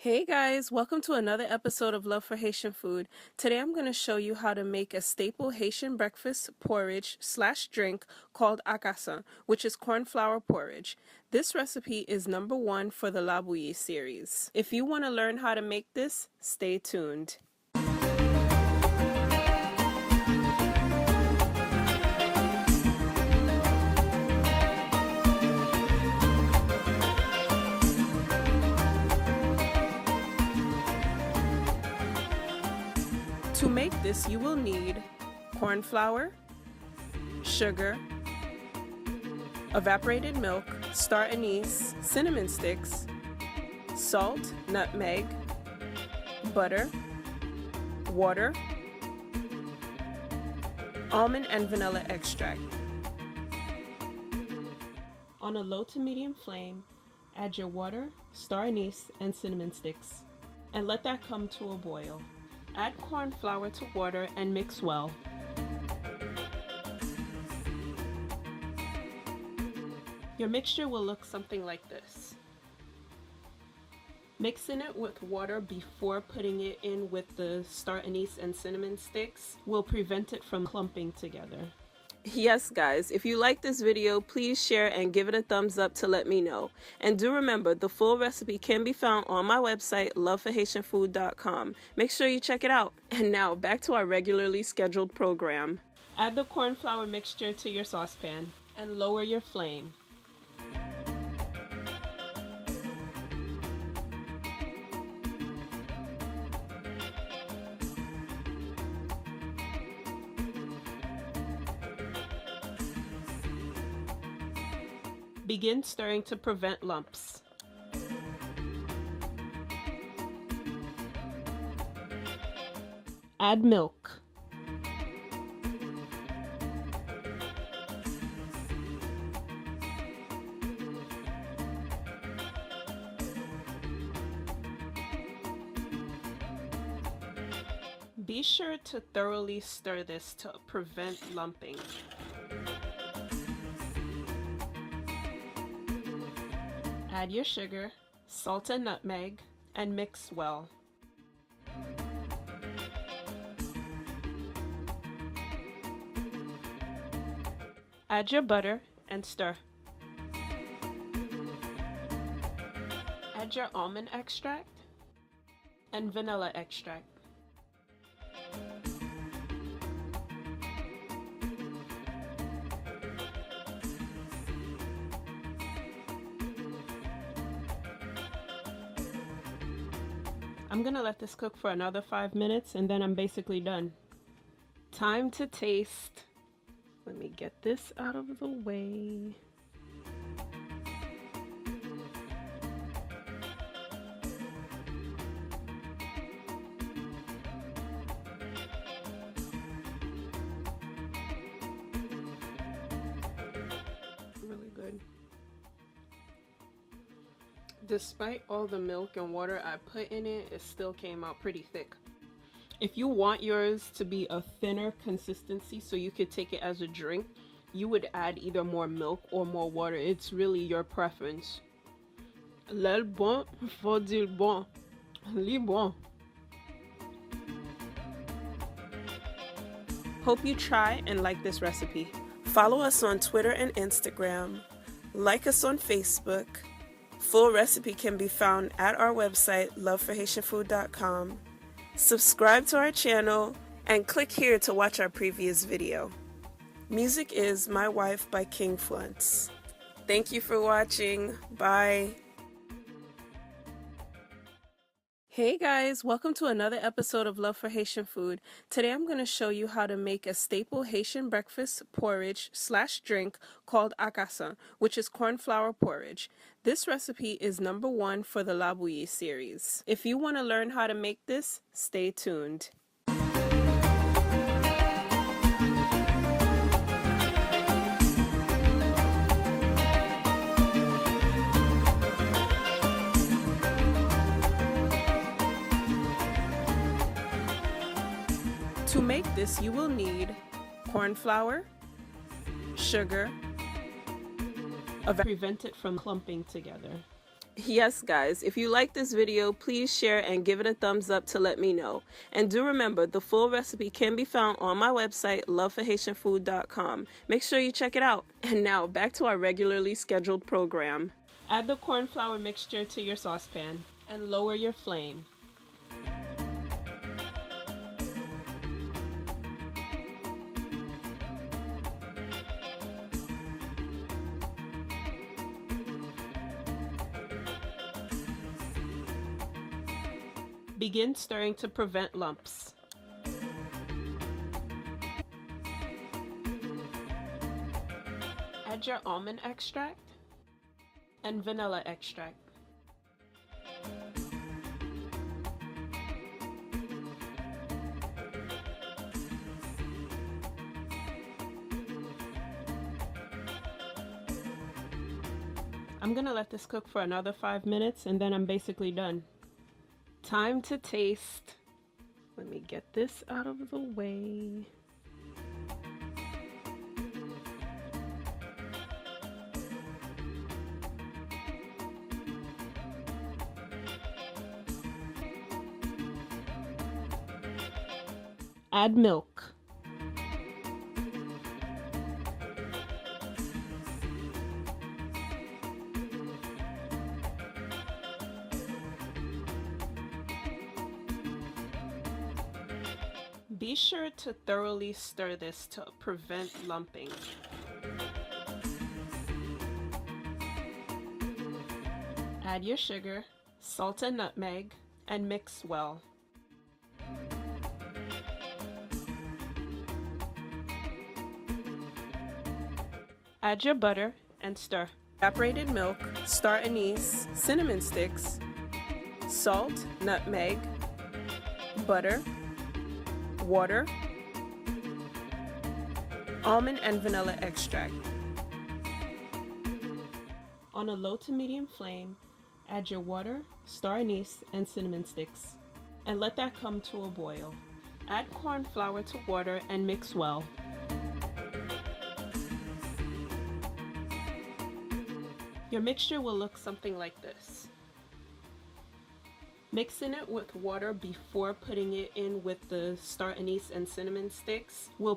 Hey guys, welcome to another episode of Love for Haitian Food. Today I'm going to show you how to make a staple Haitian breakfast porridge / drink called akasa, which is corn flour porridge. This recipe is #1 for the La Bouillie series. If you want to learn how to make this, stay tuned. To make this, you will need corn flour, sugar, evaporated milk, star anise, cinnamon sticks, salt, nutmeg, butter, water, almond and vanilla extract. On a low to medium flame, add your water, star anise, and cinnamon sticks, and let that come to a boil. Add corn flour to water and mix well. Your mixture will look something like this. Mixing it with water before putting it in with the star anise and cinnamon sticks will prevent it from clumping together. Yes guys, if you like this video, please share and give it a thumbs up to let me know. And do remember, the full recipe can be found on my website, loveforhaitianfood.com. Make sure you check it out. And now, back to our regularly scheduled program. Add the corn flour mixture to your saucepan and lower your flame. Begin stirring to prevent lumps. Add milk. Be sure to thoroughly stir this to prevent lumping. Add your sugar, salt and nutmeg, and mix well. Add your butter and stir. Add your almond extract and vanilla extract. I'm gonna let this cook for another 5 minutes and then I'm basically done. Time to taste. Let me get this out of the way. Really good. Despite all the milk and water I put in it, it still came out pretty thick. If you want yours to be a thinner consistency so you could take it as a drink, you would add either more milk or more water. It's really your preference. L'el bon, faut dire bon. Li bon. Hope you try and like this recipe. Follow us on Twitter and Instagram. Like us on Facebook. Full recipe can be found at our website, loveforhaitianfood.com. Subscribe to our channel and click here to watch our previous video. Music is My Wife by King Flunts. Thank you for watching. Bye. Hey guys, welcome to another episode of Love for Haitian Food. Today I'm going to show you how to make a staple Haitian breakfast porridge / drink called akasa, which is corn flour porridge. This recipe is #1 for the La Bouillie series. If you want to learn how to make this, stay tuned. To make this, you will need corn flour, sugar, prevent it from clumping together. Yes, guys, if you like this video, please share and give it a thumbs up to let me know. And do remember, the full recipe can be found on my website, loveforhaitianfood.com. Make sure you check it out. And now, back to our regularly scheduled program. Add the corn flour mixture to your saucepan and lower your flame. Begin stirring to prevent lumps. Add your almond extract and vanilla extract. I'm gonna let this cook for another 5 minutes and then I'm basically done. Time to taste. Let me get this out of the way. Add milk. Be sure to thoroughly stir this to prevent lumping. Add your sugar, salt and nutmeg, and mix well. Add your butter and stir. Evaporated milk, star anise, cinnamon sticks, salt, nutmeg, butter, water, almond and vanilla extract. On a low to medium flame, add your water, star anise, and cinnamon sticks, and let that come to a boil. Add corn flour to water and mix well. Your mixture will look something like this. Mixing it with water before putting it in with the star anise and cinnamon sticks will